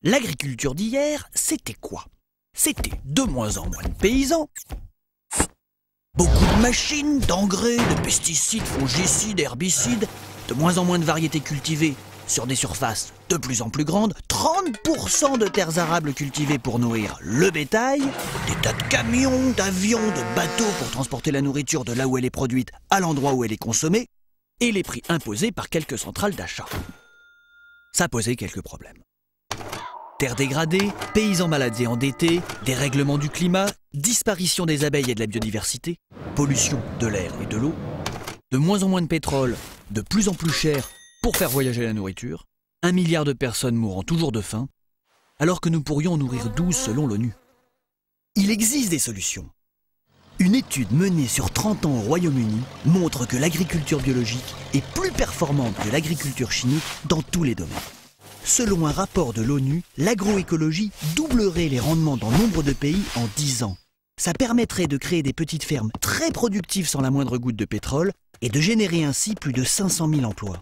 L'agriculture d'hier, c'était quoi? C'était de moins en moins de paysans, beaucoup de machines, d'engrais, de pesticides, fongicides, herbicides, de moins en moins de variétés cultivées sur des surfaces de plus en plus grandes, 30% de terres arables cultivées pour nourrir le bétail, des tas de camions, d'avions, de bateaux pour transporter la nourriture de là où elle est produite à l'endroit où elle est consommée, et les prix imposés par quelques centrales d'achat. Ça posait quelques problèmes. Terres dégradées, paysans malades et endettés, dérèglement du climat, disparition des abeilles et de la biodiversité, pollution de l'air et de l'eau, de moins en moins de pétrole, de plus en plus cher pour faire voyager la nourriture, 1 milliard de personnes mourant toujours de faim, alors que nous pourrions en nourrir 12 selon l'ONU. Il existe des solutions. Une étude menée sur 30 ans au Royaume-Uni montre que l'agriculture biologique est plus performante que l'agriculture chimique dans tous les domaines. Selon un rapport de l'ONU, l'agroécologie doublerait les rendements dans nombre de pays en 10 ans. Ça permettrait de créer des petites fermes très productives sans la moindre goutte de pétrole et de générer ainsi plus de 500 000 emplois.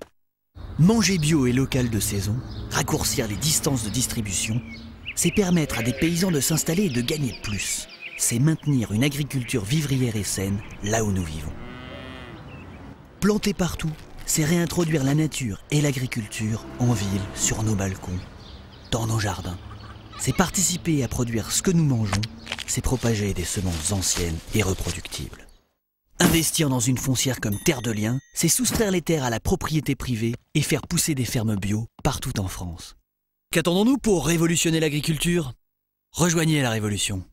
Manger bio et local de saison, raccourcir les distances de distribution, c'est permettre à des paysans de s'installer et de gagner plus. C'est maintenir une agriculture vivrière et saine là où nous vivons. Planter partout, c'est réintroduire la nature et l'agriculture en ville, sur nos balcons, dans nos jardins. C'est participer à produire ce que nous mangeons, c'est propager des semences anciennes et reproductibles. Investir dans une foncière comme Terre de Liens, c'est soustraire les terres à la propriété privée et faire pousser des fermes bio partout en France. Qu'attendons-nous pour révolutionner l'agriculture? Rejoignez la révolution.